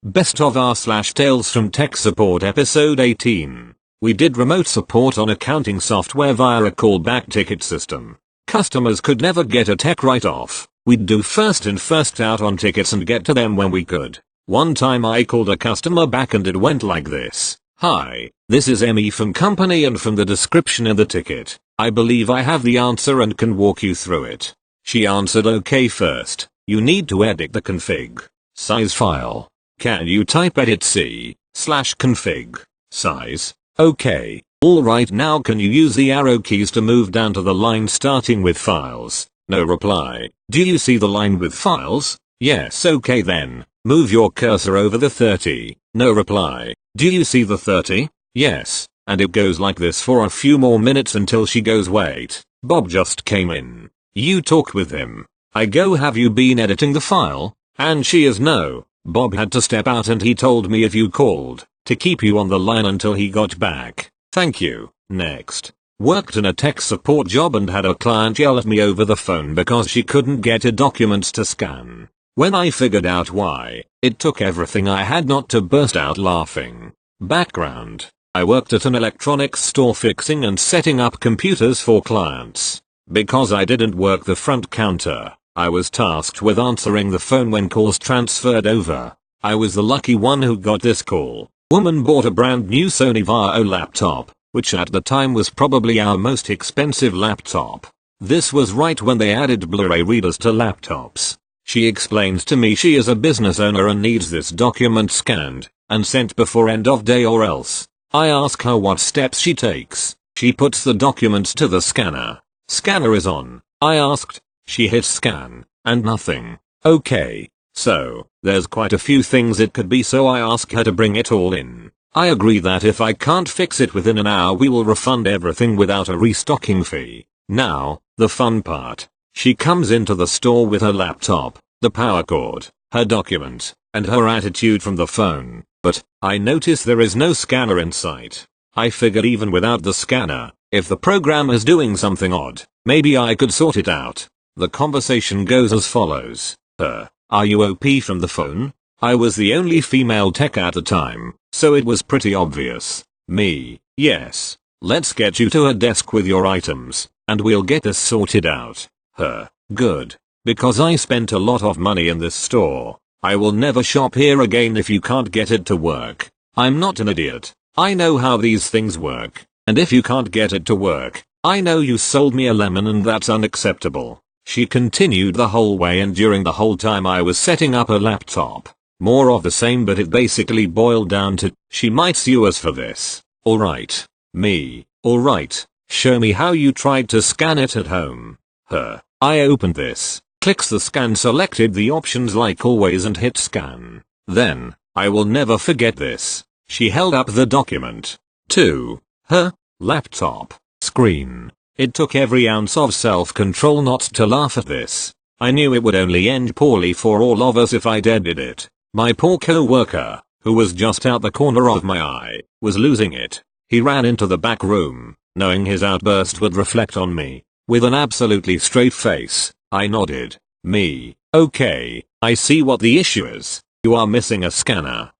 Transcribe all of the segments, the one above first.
Best of r/Tales from Tech Support episode 18. We did remote support on accounting software via a callback ticket system. Customers could never get a tech write-off. We'd do first in first out on tickets and get to them when we could. One time I called a customer back and it went like this. Hi, this is Emmy from company and from the description in the ticket, I believe I have the answer and can walk you through it. She answered okay first, you need to edit the config size file. Can you type edit c/config size? Okay. Alright, now can you use the arrow keys to move down to the line starting with files? No reply. Do you see the line with files? Yes, okay then. Move your cursor over the 30. No reply. Do you see the 30? Yes. And it goes like this for a few more minutes until she goes, wait, Bob just came in. You talk with him. I go, have you been editing the file? And she is no. Bob had to step out and he told me if you called, to keep you on the line until he got back. Thank you. Next. Worked in a tech support job and had a client yell at me over the phone because she couldn't get her documents to scan. When I figured out why, it took everything I had not to burst out laughing. Background. I worked at an electronics store fixing and setting up computers for clients. Because I didn't work the front counter, I was tasked with answering the phone when calls transferred over. I was the lucky one who got this call. Woman bought a brand new Sony Vaio laptop, which at the time was probably our most expensive laptop. This was right when they added Blu-ray readers to laptops. She explains to me she is a business owner and needs this document scanned and sent before end of day or else. I ask her what steps she takes. She puts the documents to the scanner. Scanner is on. I asked. She hits scan, and nothing. Okay. So, there's quite a few things it could be, so I ask her to bring it all in. I agree that if I can't fix it within an hour we will refund everything without a restocking fee. Now, the fun part. She comes into the store with her laptop, the power cord, her document, and her attitude from the phone. But, I notice there is no scanner in sight. I figured even without the scanner, if the program is doing something odd, maybe I could sort it out. The conversation goes as follows. Are you OP from the phone? I was the only female tech at the time, so it was pretty obvious. Me, yes. Let's get you to her desk with your items, and we'll get this sorted out. Good. Because I spent a lot of money in this store. I will never shop here again if you can't get it to work. I'm not an idiot. I know how these things work. And if you can't get it to work, I know you sold me a lemon and that's unacceptable. She continued the whole way, and during the whole time I was setting up a laptop. More of the same, but it basically boiled down to, she might sue us for this. Alright. Me. Alright. Show me how you tried to scan it at home. I opened this, clicks the scan, selected the options like always and hit scan. Then, I will never forget this. She held up the document to her laptop screen. It took every ounce of self-control not to laugh at this. I knew it would only end poorly for all of us if I did it. My poor co-worker, who was just out the corner of my eye, was losing it. He ran into the back room, knowing his outburst would reflect on me. With an absolutely straight face, I nodded. Me. Okay, I see what the issue is. You are missing a scanner.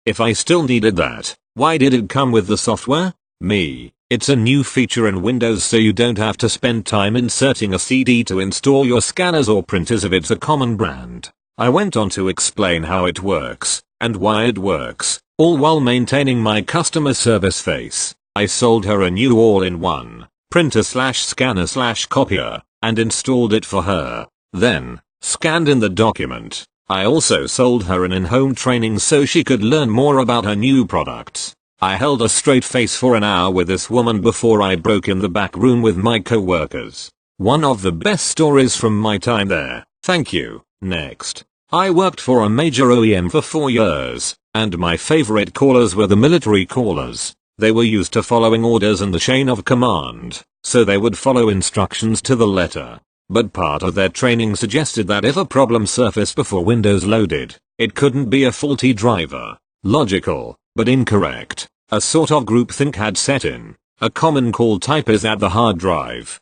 If I still needed that, why did it come with the software? Me. It's a new feature in Windows, so you don't have to spend time inserting a CD to install your scanners or printers if it's a common brand. I went on to explain how it works, and why it works, all while maintaining my customer service face. I sold her a new all-in-one printer/scanner/copier, and installed it for her. Then, scanned in the document. I also sold her an in-home training so she could learn more about her new products. I held a straight face for an hour with this woman before I broke in the back room with my co-workers. One of the best stories from my time there. Thank you. Next. I worked for a major OEM for 4 years, and my favorite callers were the military callers. They were used to following orders and the chain of command, so they would follow instructions to the letter. But part of their training suggested that if a problem surfaced before Windows loaded, it couldn't be a faulty driver. Logical, but incorrect. A sort of groupthink had set in. A common call type is that the hard drive,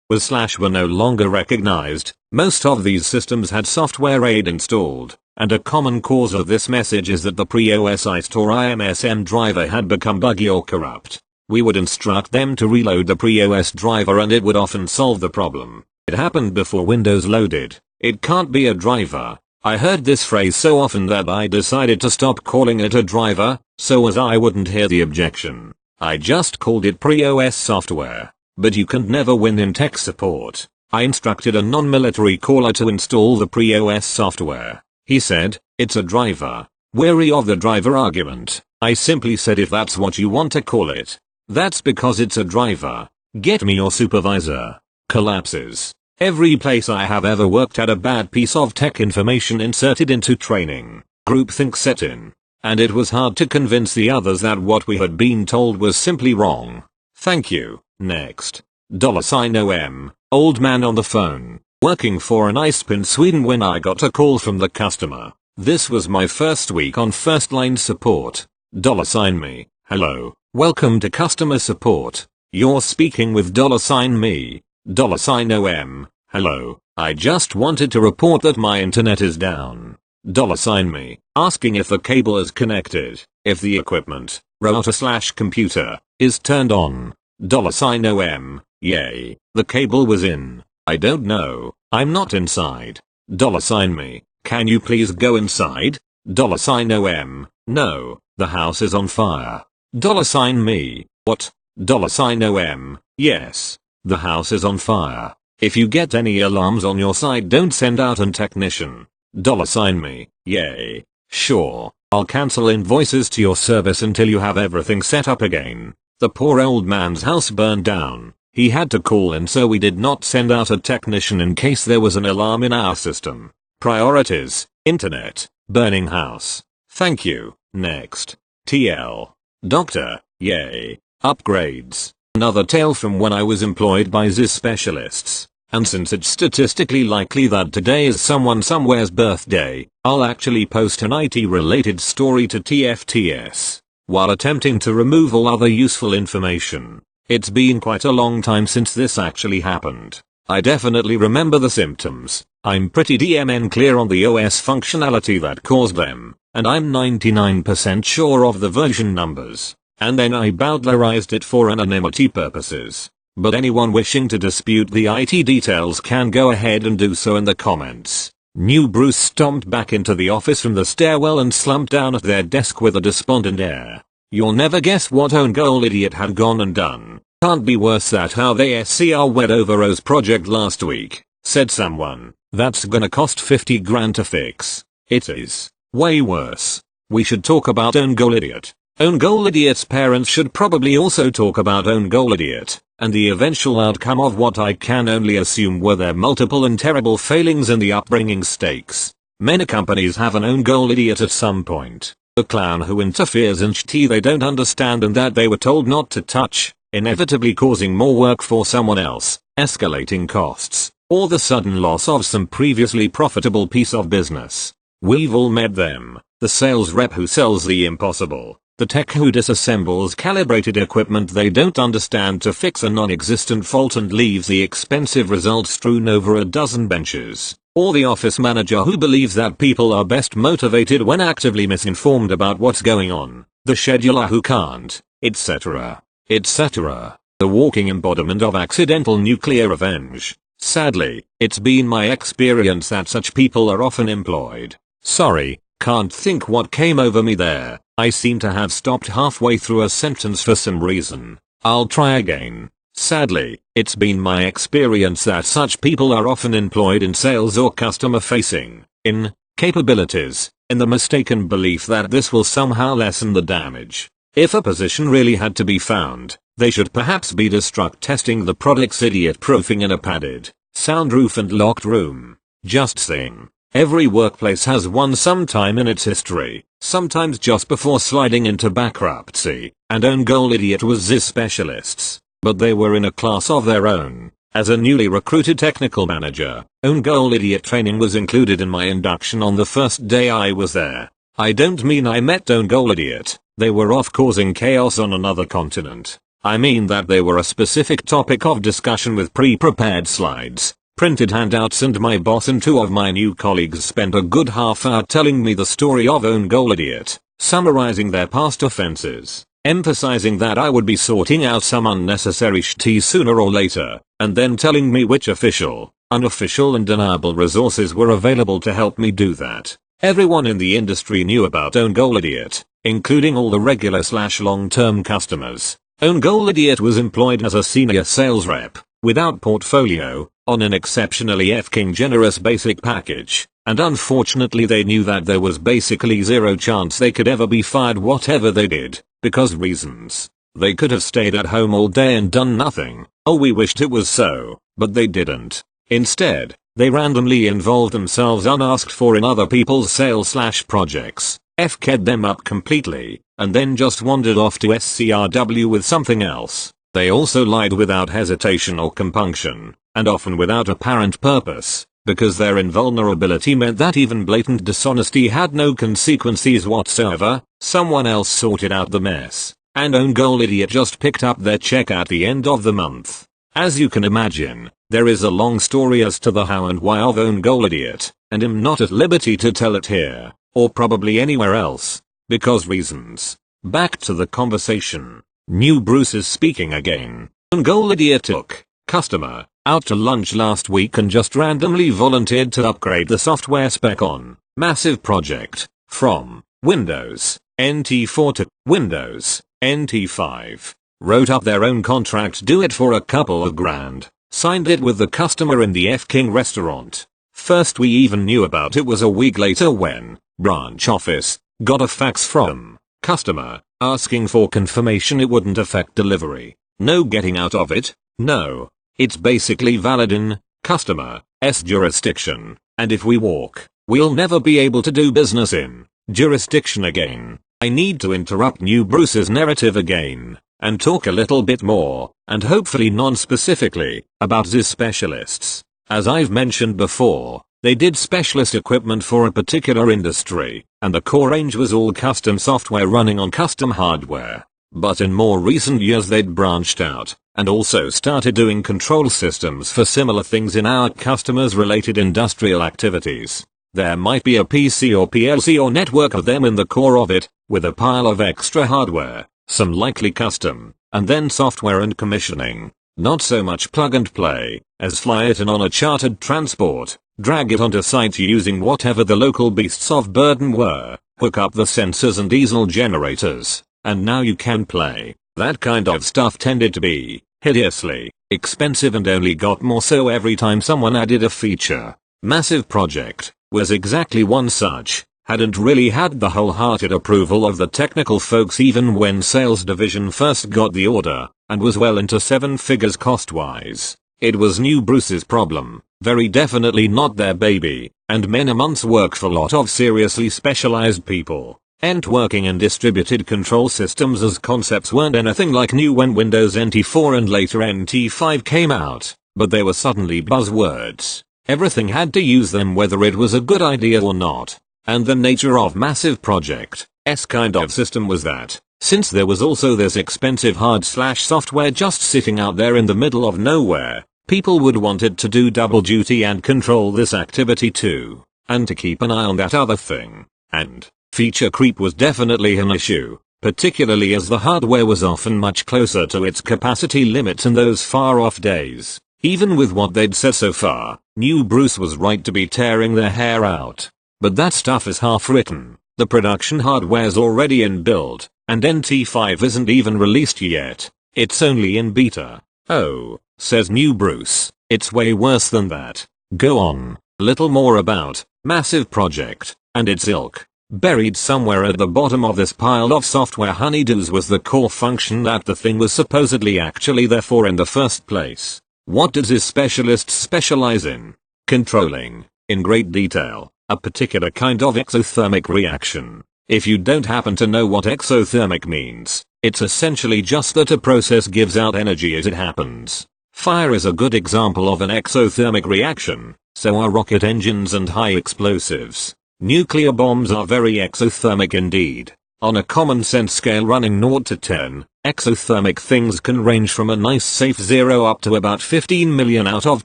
was/were no longer recognized. Most of these systems had software aid installed, and a common cause of this message is that the pre-OSI or IMSM driver had become buggy or corrupt. We would instruct them to reload the pre-OS driver and it would often solve the problem. It happened before Windows loaded. It can't be a driver. I heard this phrase so often that I decided to stop calling it a driver, so as I wouldn't hear the objection. I just called it pre-OS software. But you can never win in tech support. I instructed a non-military caller to install the pre-OS software. He said, "It's a driver." Wary of the driver argument, I simply said, "If that's what you want to call it, that's because it's a driver. Get me your supervisor." Collapses. Every place I have ever worked had a bad piece of tech information inserted into training. Groupthink set in. And it was hard to convince the others that what we had been told was simply wrong. Thank you. Next. $OM. Old man on the phone. Working for an ISP in Sweden when I got a call from the customer. This was my first week on first line support. $me. Hello. Welcome to customer support. You're speaking with $me. $OM. Hello. I just wanted to report that my internet is down. $me. Asking if the cable is connected, if the equipment, router/computer, is turned on. $OM. Yay. The cable was in. I don't know. I'm not inside. $me. Can you please go inside? $OM. No. The house is on fire. $me. What? $OM. Yes. The house is on fire. If you get any alarms on your side, don't send out a technician. $me. Yay. Sure. I'll cancel invoices to your service until you have everything set up again. The poor old man's house burned down. He had to call in, so we did not send out a technician in case there was an alarm in our system. Priorities: internet, burning house. Thank you. Next. TL. Doctor. Yay. Upgrades. Another tale from when I was employed by ZIS specialists. And since it's statistically likely that today is someone somewhere's birthday, I'll actually post an IT related story to TFTS, while attempting to remove all other useful information. It's been quite a long time since this actually happened. I definitely remember the symptoms. I'm pretty DMN clear on the OS functionality that caused them, and I'm 99% sure of the version numbers. And then I bowdlerized it for anonymity purposes. But anyone wishing to dispute the IT details can go ahead and do so in the comments. New Bruce stomped back into the office from the stairwell and slumped down at their desk with a despondent air. You'll never guess what own goal idiot had gone and done. Can't be worse that how they SCR wed over Rose project last week, said someone. That's gonna cost 50 grand to fix. It is. Way worse. We should talk about own goal idiot. Own goal idiot's parents should probably also talk about own goal idiot, and the eventual outcome of what I can only assume were their multiple and terrible failings in the upbringing stakes. Many companies have an own goal idiot at some point. A clown who interferes in shit they don't understand and that they were told not to touch, inevitably causing more work for someone else, escalating costs, or the sudden loss of some previously profitable piece of business. We've all met them. The sales rep who sells the impossible. The tech who disassembles calibrated equipment they don't understand to fix a non-existent fault and leaves the expensive result strewn over a dozen benches. Or the office manager who believes that people are best motivated when actively misinformed about what's going on. The scheduler who can't, etc. etc. The walking embodiment of accidental nuclear revenge. Sadly, it's been my experience that such people are often employed. Sorry, can't think what came over me there. I seem to have stopped halfway through a sentence for some reason. I'll try again. Sadly, it's been my experience that such people are often employed in sales or customer facing, in capabilities, in the mistaken belief that this will somehow lessen the damage. If a position really had to be found, they should perhaps be destruct testing the product's idiot proofing in a padded, soundproof and locked room. Just saying. Every workplace has one sometime in its history, sometimes just before sliding into bankruptcy, and own goal idiot was ZIS specialists, but they were in a class of their own. As a newly recruited technical manager, own goal idiot training was included in my induction on the first day I was there. I don't mean I met own goal idiot, they were off causing chaos on another continent. I mean that they were a specific topic of discussion with pre-prepared slides, printed handouts, and my boss and two of my new colleagues spent a good half hour telling me the story of Own Goal Idiot, summarizing their past offenses, emphasizing that I would be sorting out some unnecessary shit sooner or later, and then telling me which official, unofficial and deniable resources were available to help me do that. Everyone in the industry knew about Own Goal Idiot, including all the regular/long-term customers. Own Goal Idiot was employed as a senior sales rep, without portfolio, on an exceptionally f***ing generous basic package, and unfortunately they knew that there was basically zero chance they could ever be fired whatever they did, because reasons. They could have stayed at home all day and done nothing. Oh, we wished it was so, but they didn't. Instead, they randomly involved themselves unasked for in other people's sales/projects, f***ed them up completely, and then just wandered off to SCRW with something else. They also lied without hesitation or compunction, and often without apparent purpose, because their invulnerability meant that even blatant dishonesty had no consequences whatsoever. Someone else sorted out the mess, and Own Goal Idiot just picked up their check at the end of the month. As you can imagine, there is a long story as to the how and why of Own Goal Idiot, and I'm not at liberty to tell it here, or probably anywhere else, because reasons. Back to the conversation. New Bruce is speaking again. Own Goal Idiot took customer out to lunch last week and just randomly volunteered to upgrade the software spec on massive project from Windows NT4 to Windows NT5. Wrote up their own contract, do it for a couple of grand, signed it with the customer in the F-King restaurant. First we even knew about it was a week later when branch office got a fax from customer asking for confirmation it wouldn't affect delivery. No getting out of it. No. It's basically valid in customer's jurisdiction, and if we walk, we'll never be able to do business in jurisdiction again. I need to interrupt New Bruce's narrative again, and talk a little bit more, and hopefully non-specifically, about these specialists. As I've mentioned before, they did specialist equipment for a particular industry, and the core range was all custom software running on custom hardware. But in more recent years they'd branched out, and also started doing control systems for similar things in our customers' related industrial activities. There might be a PC or PLC or network of them in the core of it, with a pile of extra hardware, some likely custom, and then software and commissioning. Not so much plug and play, as fly it in on a chartered transport, drag it onto site using whatever the local beasts of burden were, hook up the sensors and diesel generators, and now you can play. That kind of stuff tended to be hideously expensive and only got more so every time someone added a feature. Massive Project was exactly one such. Hadn't really had the wholehearted approval of the technical folks even when sales division first got the order, and was well into seven figures cost-wise. It was New Bruce's problem, very definitely not their baby, and meant a month's work for a lot of seriously specialized people. Networking and distributed control systems as concepts weren't anything like new when Windows NT4 and later NT5 came out, but they were suddenly buzzwords. Everything had to use them whether it was a good idea or not. And the nature of Massive Project's kind of system was that, since there was also this expensive hard/software just sitting out there in the middle of nowhere, people would want it to do double duty and control this activity too, and to keep an eye on that other thing. And feature creep was definitely an issue, particularly as the hardware was often much closer to its capacity limits in those far-off days. Even with what they'd said so far, New Bruce was right to be tearing their hair out. But that stuff is half written, the production hardware's already in build, and NT5 isn't even released yet. It's only in beta. Oh, says New Bruce, it's way worse than that. Go on. Little more about Massive Project and its ilk. Buried somewhere at the bottom of this pile of software honeydews was the core function that the thing was supposedly actually there for in the first place. What does this specialist specialize in? Controlling, in great detail, a particular kind of exothermic reaction. If you don't happen to know what exothermic means, it's essentially just that a process gives out energy as it happens. Fire is a good example of an exothermic reaction, so are rocket engines and high explosives. Nuclear bombs are very exothermic indeed. On a common sense scale running 0 to 10, exothermic things can range from a nice safe 0 up to about 15 million out of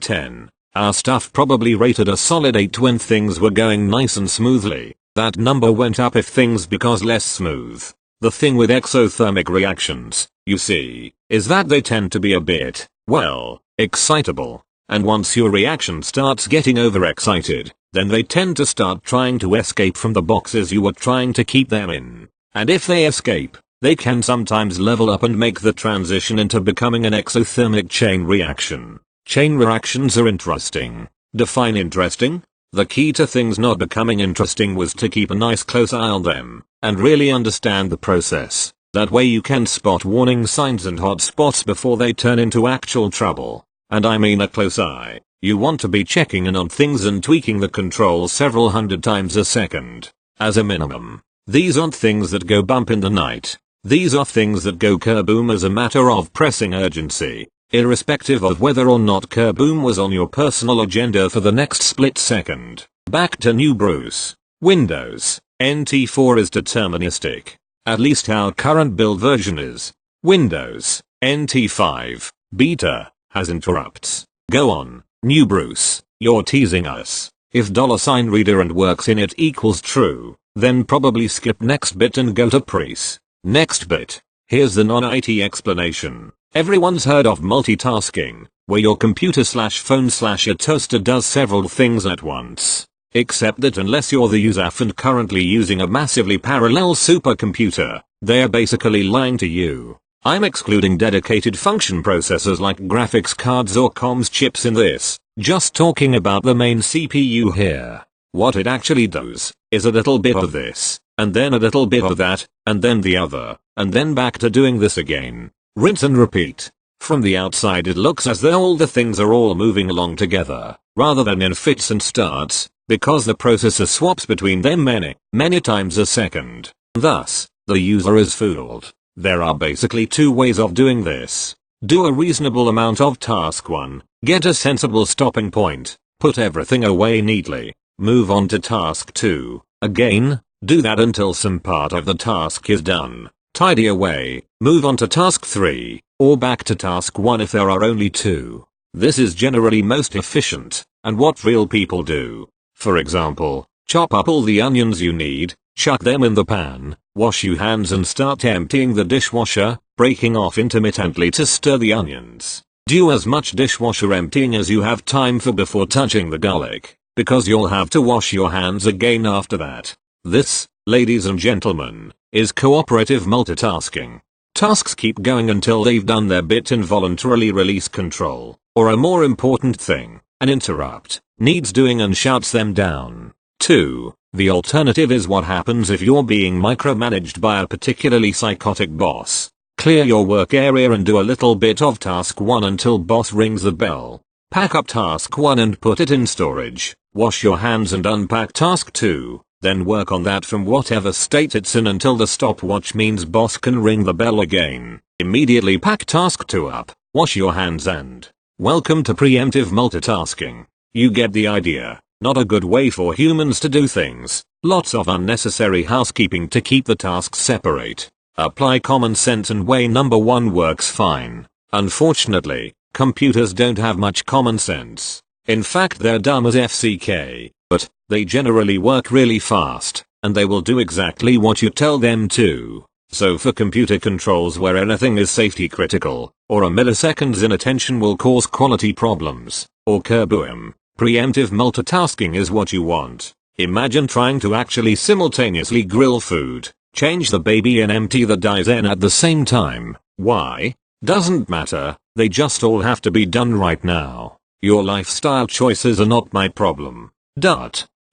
10. Our stuff probably rated a solid 8 when things were going nice and smoothly. That number went up if things because less smooth. The thing with exothermic reactions, you see, is that they tend to be a bit, well, excitable. And once your reaction starts getting overexcited, then they tend to start trying to escape from the boxes you were trying to keep them in. And if they escape, they can sometimes level up and make the transition into becoming an exothermic chain reaction. Chain reactions are interesting. Define interesting? The key to things not becoming interesting was to keep a nice close eye on them, and really understand the process. That way you can spot warning signs and hot spots before they turn into actual trouble. And I mean a close eye. You want to be checking in on things and tweaking the controls several hundred times a second. As a minimum. These aren't things that go bump in the night. These are things that go kerboom as a matter of pressing urgency. Irrespective of whether or not kerboom was on your personal agenda for the next split second. Back to new Bruce. Windows NT4 is deterministic. At least our current build version is. Windows NT5 Beta has interrupts. Go on, new Bruce, you're teasing us. If $reader and works in it equals true, then probably skip next bit and go to pre's. Next bit. Here's the non-IT explanation. Everyone's heard of multitasking, where your computer/phone/a toaster does several things at once. Except that unless you're the user and currently using a massively parallel supercomputer, they're basically lying to you. I'm excluding dedicated function processors like graphics cards or comms chips in this, just talking about the main CPU here. What it actually does, is a little bit of this, and then a little bit of that, and then the other, and then back to doing this again. Rinse and repeat. From the outside it looks as though all the things are all moving along together, rather than in fits and starts, because the processor swaps between them many times a second. Thus, the user is fooled. There are basically two ways of doing this. Do a reasonable amount of task 1, get a sensible stopping point, put everything away neatly, move on to task 2, again, do that until some part of the task is done. Tidy away, move on to task 3, or back to task 1 if there are only 2. This is generally most efficient, and what real people do. For example, chop up all the onions you need, chuck them in the pan, wash your hands and start emptying the dishwasher, breaking off intermittently to stir the onions. Do as much dishwasher emptying as you have time for before touching the garlic, because you'll have to wash your hands again after that. This, ladies and gentlemen, is cooperative multitasking. Tasks keep going until they've done their bit and voluntarily release control, or a more important thing, an interrupt, needs doing and shuts them down. 2. The alternative is what happens if you're being micromanaged by a particularly psychotic boss. Clear your work area and do a little bit of task 1 until boss rings the bell. Pack up task 1 and put it in storage. Wash your hands and unpack task 2. Then work on that from whatever state it's in until the stopwatch means boss can ring the bell again. Immediately pack task 2 up, wash your hands and welcome to preemptive multitasking. You get the idea. Not a good way for humans to do things. Lots of unnecessary housekeeping to keep the tasks separate. Apply common sense and way number 1 works fine. Unfortunately, computers don't have much common sense. In fact they're dumb as FCK. But, they generally work really fast, and they will do exactly what you tell them to. So for computer controls where anything is safety critical, or a milliseconds inattention will cause quality problems, or kerboom, preemptive multitasking is what you want. Imagine trying to actually simultaneously grill food, change the baby and empty the Dyson at the same time. Why? Doesn't matter, they just all have to be done right now. Your lifestyle choices are not my problem.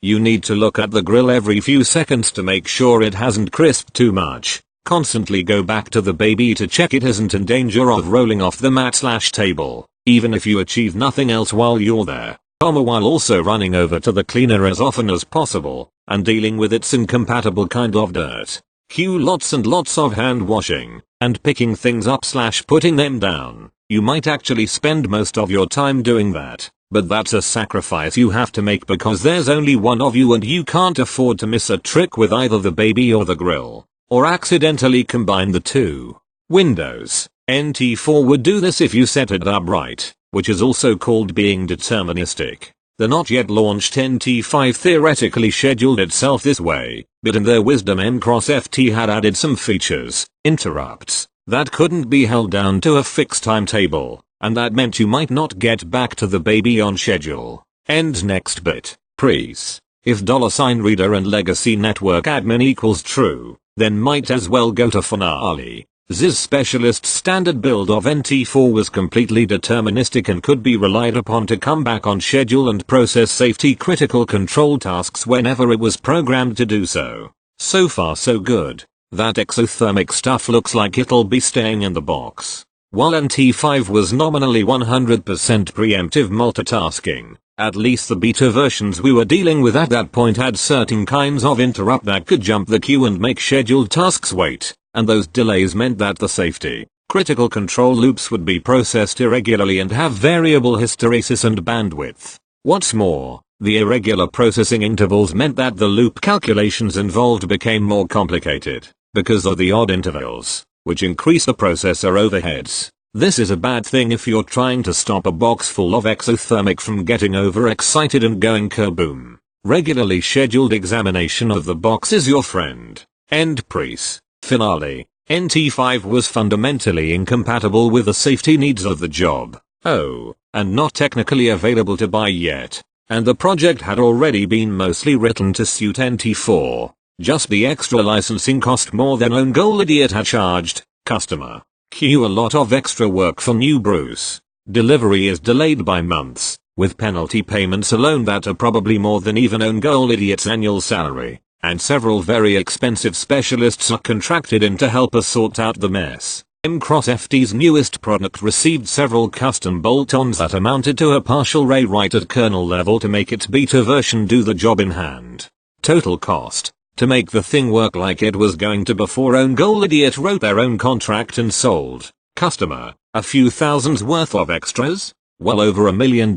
You need to look at the grill every few seconds to make sure it hasn't crisped too much. Constantly go back to the baby to check it isn't in danger of rolling off the mat/table, even if you achieve nothing else while you're there. While also running over to the cleaner as often as possible, and dealing with its incompatible kind of dirt. Cue lots and lots of hand washing, and picking things up/putting them down. You might actually spend most of your time doing that. But that's a sacrifice you have to make because there's only one of you and you can't afford to miss a trick with either the baby or the grill, or accidentally combine the two. Windows NT4 would do this if you set it up right. which is also called being deterministic. The not yet launched NT5 theoretically scheduled itself this way, but in their wisdom N-Cross-FT had added some features, interrupts, that couldn't be held down to a fixed timetable, and that meant you might not get back to the baby on schedule. End next bit. Preece. If $reader and legacy network admin equals true, then might as well go to finale. Ziz specialist standard build of NT4 was completely deterministic and could be relied upon to come back on schedule and process safety critical control tasks whenever it was programmed to do so. So far so good. That exothermic stuff looks like it'll be staying in the box. While NT5 was nominally 100% preemptive multitasking, at least the beta versions we were dealing with at that point had certain kinds of interrupt that could jump the queue and make scheduled tasks wait, and those delays meant that the safety critical control loops would be processed irregularly and have variable hysteresis and bandwidth. What's more, the irregular processing intervals meant that the loop calculations involved became more complicated, because of the odd intervals, which increase the processor overheads. This is a bad thing if you're trying to stop a box full of exothermic from getting overexcited and going kerboom. Regularly scheduled examination of the box is your friend. End Preece. Finale. NT5 was fundamentally incompatible with the safety needs of the job. Oh, and not technically available to buy yet. And the project had already been mostly written to suit NT4. Just the extra licensing cost more than own goal idiot had charged. Customer. Cue a lot of extra work for new Bruce. Delivery is delayed by months, with penalty payments alone that are probably more than even own goal idiot's annual salary. And several very expensive specialists are contracted in to help us sort out the mess. N-Cross-FT's newest product received several custom bolt-ons that amounted to a partial rewrite at kernel level to make its beta version do the job in hand. Total cost. To make the thing work like it was going to before own goal idiot wrote their own contract and sold. Customer. A few thousands worth of extras? Well over $1 million.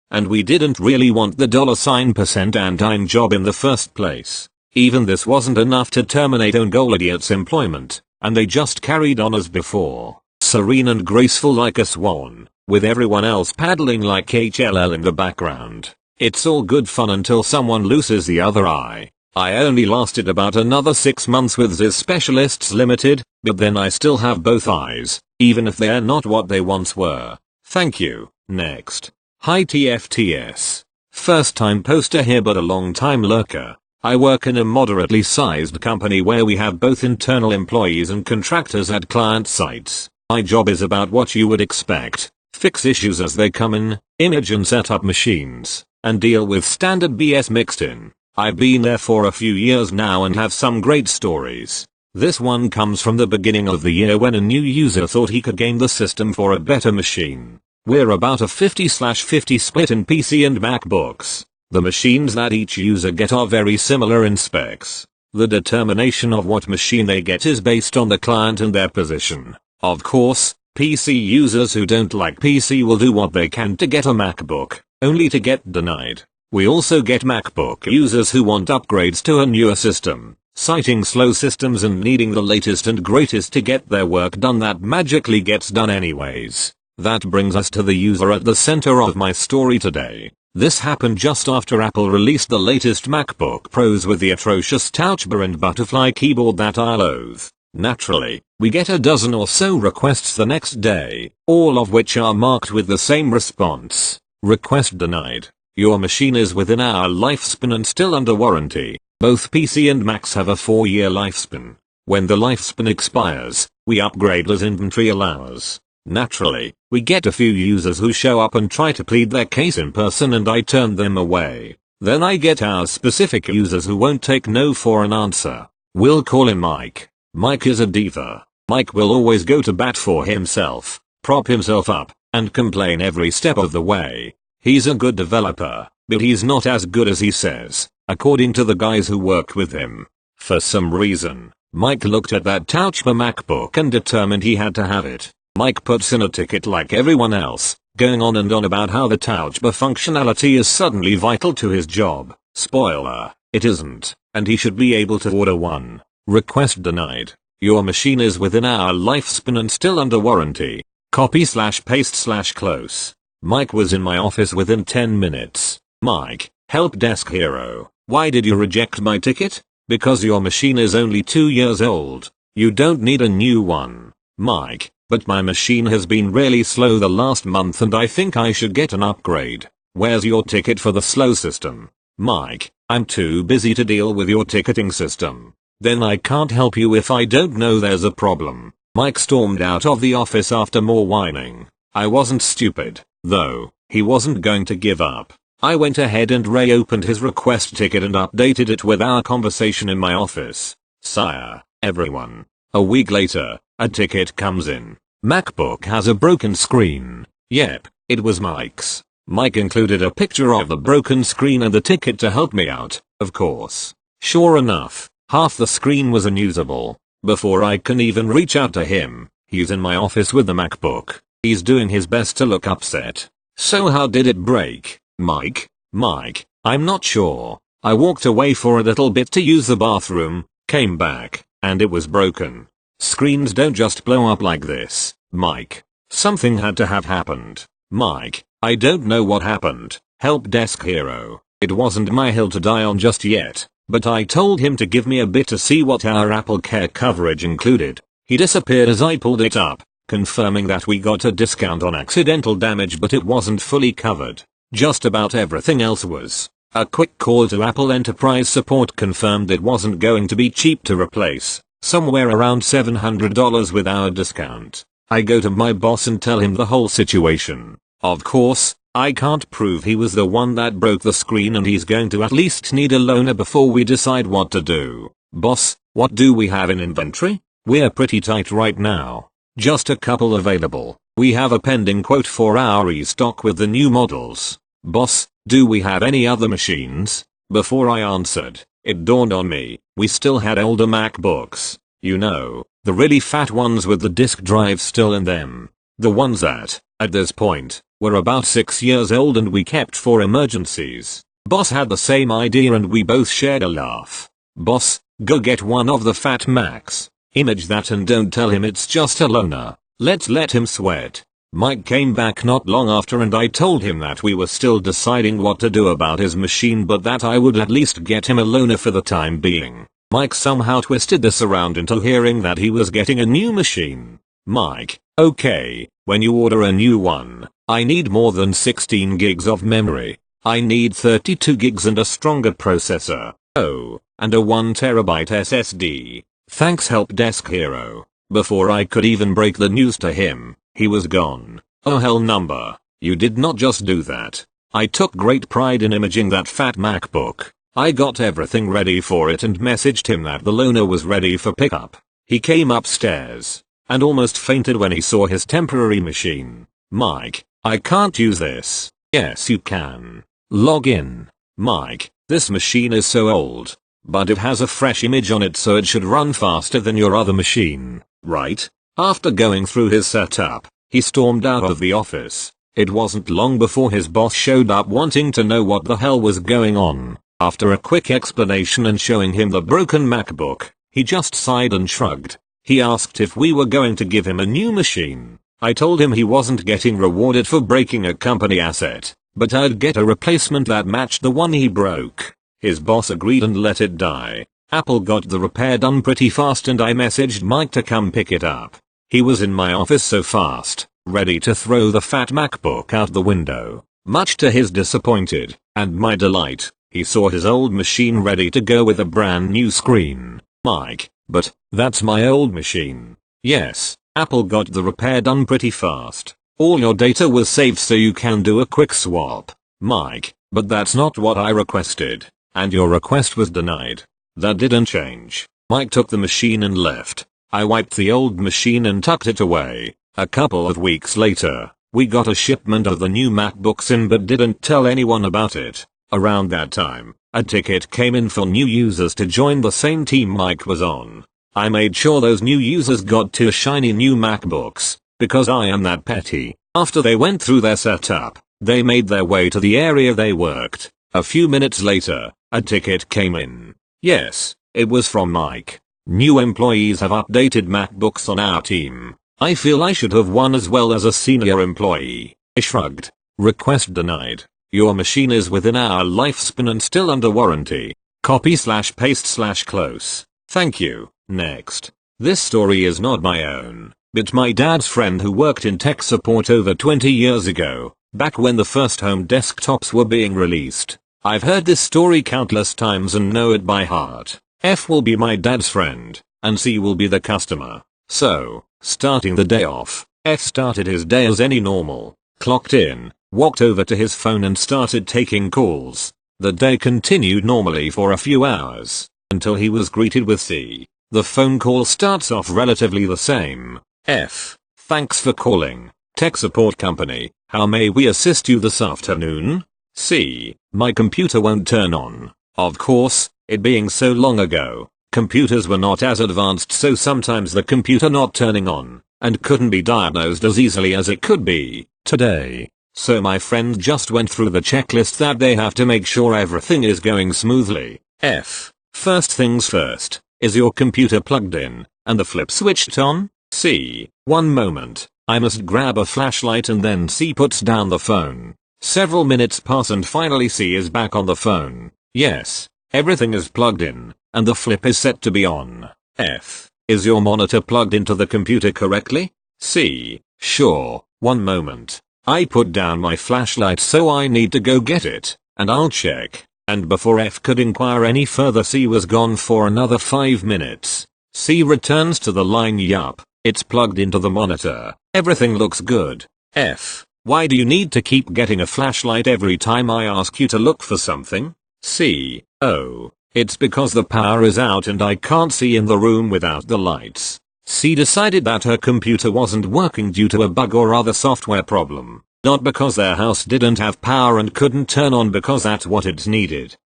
And we didn't really want the $% and dime job in the first place. Even this wasn't enough to terminate own goal idiot's employment, and they just carried on as before, serene and graceful like a swan, with everyone else paddling like HLL in the background. It's all good fun until someone loses the other eye. I only lasted about another 6 months with Ziz Specialists Limited, but then I still have both eyes, even if they're not what they once were. Thank you. Next. Hi TFTS. First time poster here but a long time lurker. I work in a moderately sized company where we have both internal employees and contractors at client sites. My job is about what you would expect. Fix issues as they come in, image and set up machines, and deal with standard BS mixed in. I've been there for a few years now and have some great stories. This one comes from the beginning of the year when a new user thought he could game the system for a better machine. We're about a 50/50 split in PC and MacBooks. The machines that each user get are very similar in specs. The determination of what machine they get is based on the client and their position. Of course, PC users who don't like PC will do what they can to get a MacBook, only to get denied. We also get MacBook users who want upgrades to a newer system, citing slow systems and needing the latest and greatest to get their work done that magically gets done anyways. That brings us to the user at the center of my story today. This happened just after Apple released the latest MacBook Pros with the atrocious touch bar and butterfly keyboard that I loathe. Naturally, we get a dozen or so requests the next day, all of which are marked with the same response. Request denied. Your machine is within our lifespan and still under warranty. Both PC and Macs have a 4-year lifespan. When the lifespan expires, we upgrade as inventory allows. Naturally, we get a few users who show up and try to plead their case in person and I turn them away. Then I get our specific users who won't take no for an answer. We'll call him Mike. Mike is a diva. Mike will always go to bat for himself, prop himself up, and complain every step of the way. He's a good developer, but he's not as good as he says, according to the guys who work with him. For some reason, Mike looked at that touch bar MacBook and determined he had to have it. Mike puts in a ticket like everyone else, going on and on about how the touch bar functionality is suddenly vital to his job. Spoiler, it isn't, and he should be able to order one. Request denied. Your machine is within our lifespan and still under warranty. Copy/paste/close. Mike was in my office within 10 minutes. Mike, help desk hero. Why did you reject my ticket? Because your machine is only 2 years old. You don't need a new one. Mike, but my machine has been really slow the last month and I think I should get an upgrade. Where's your ticket for the slow system? Mike, I'm too busy to deal with your ticketing system. Then I can't help you if I don't know there's a problem. Mike stormed out of the office after more whining. I wasn't stupid, though. He wasn't going to give up. I went ahead and reopened his request ticket and updated it with our conversation in my office. Sire, everyone. A week later, a ticket comes in. MacBook has a broken screen. Yep, it was Mike's. Mike included a picture of the broken screen and the ticket to help me out, of course. Sure enough, half the screen was unusable. Before I can even reach out to him, he's in my office with the MacBook. He's doing his best to look upset. So how did it break, Mike? Mike, I'm not sure. I walked away for a little bit to use the bathroom, came back, and it was broken. Screens don't just blow up like this, Mike. Something had to have happened. Mike, I don't know what happened. Help desk hero. It wasn't my hill to die on just yet, but I told him to give me a bit to see what our Apple Care coverage included. He disappeared as I pulled it up, confirming that we got a discount on accidental damage but it wasn't fully covered. Just about everything else was. A quick call to Apple Enterprise Support confirmed it wasn't going to be cheap to replace, somewhere around $700 with our discount. I go to my boss and tell him the whole situation. Of course, I can't prove he was the one that broke the screen and he's going to at least need a loaner before we decide what to do. Boss, what do we have in inventory? We're pretty tight right now. Just a couple available. We have a pending quote for our restock with the new models. Boss, do we have any other machines? Before I answered, it dawned on me, we still had older MacBooks. You know, the really fat ones with the disk drive still in them. The ones that, at this point, were about 6 years old and we kept for emergencies. Boss had the same idea and we both shared a laugh. Boss, go get one of the fat Macs. Image that and don't tell him it's just a loaner. Let's let him sweat. Mike came back not long after and I told him that we were still deciding what to do about his machine but that I would at least get him a loaner for the time being. Mike somehow twisted this around into hearing that he was getting a new machine. Mike, okay, when you order a new one, I need more than 16 gigs of memory. I need 32 gigs and a stronger processor. Oh, and a 1 terabyte SSD. Thanks help desk hero. Before I could even break the news to him, he was gone. Oh hell number, you did not just do that. I took great pride in imaging that fat MacBook. I got everything ready for it and messaged him that the loaner was ready for pickup. He came upstairs and almost fainted when he saw his temporary machine. Mike, I can't use this. Yes you can. Log in. Mike, this machine is so old, but it has a fresh image on it so it should run faster than your other machine, right? After going through his setup, he stormed out of the office. It wasn't long before his boss showed up wanting to know what the hell was going on. After a quick explanation and showing him the broken MacBook, he just sighed and shrugged. He asked if we were going to give him a new machine. I told him he wasn't getting rewarded for breaking a company asset, but I'd get a replacement that matched the one he broke. His boss agreed and let it die. Apple got the repair done pretty fast and I messaged Mike to come pick it up. He was in my office so fast, ready to throw the fat MacBook out the window. Much to his disappointed, and my delight, he saw his old machine ready to go with a brand new screen. Mike, but, that's my old machine. Yes, Apple got the repair done pretty fast. All your data was saved so you can do a quick swap. Mike, but that's not what I requested. And your request was denied. That didn't change. Mike took the machine and left. I wiped the old machine and tucked it away. A couple of weeks later, we got a shipment of the new MacBooks in but didn't tell anyone about it. Around that time, a ticket came in for new users to join the same team Mike was on. I made sure those new users got 2 shiny new MacBooks, because I am that petty. After they went through their setup, they made their way to the area they worked. A few minutes later, a ticket came in. Yes, it was from Mike. New employees have updated MacBooks on our team. I feel I should have won as well as a senior employee. I shrugged. Request denied. Your machine is within our lifespan and still under warranty. Copy/paste/close. Thank you. Next. This story is not my own, but my dad's friend who worked in tech support over 20 years ago, back when the first home desktops were being released. I've heard this story countless times and know it by heart. F will be my dad's friend, and C will be the customer. So, starting the day off, F started his day as any normal, clocked in, walked over to his phone and started taking calls. The day continued normally for a few hours, until he was greeted with C. The phone call starts off relatively the same. F. Thanks for calling. Tech support company. How may we assist you this afternoon? C. My computer won't turn on. Of course, it being so long ago, computers were not as advanced, so sometimes the computer not turning on, and couldn't be diagnosed as easily as it could be today. So my friend just went through the checklist that they have to make sure everything is going smoothly. F. First things first, is your computer plugged in, and the flip switched on? C. One moment, I must grab a flashlight, and then C puts down the phone. Several minutes pass and finally C is back on the phone. Yes, everything is plugged in, and the flip is set to be on. F. Is your monitor plugged into the computer correctly? C. Sure, one moment. I put down my flashlight, so I need to go get it, and I'll check. And before F could inquire any further, C was gone for another 5 minutes. C returns to the line. Yup, it's plugged into the monitor. Everything looks good. F. Why do you need to keep getting a flashlight every time I ask you to look for something? C. Oh, it's because the power is out and I can't see in the room without the lights. C decided that her computer wasn't working due to a bug or other software problem, not because their house didn't have power and couldn't turn on because that's what it needed.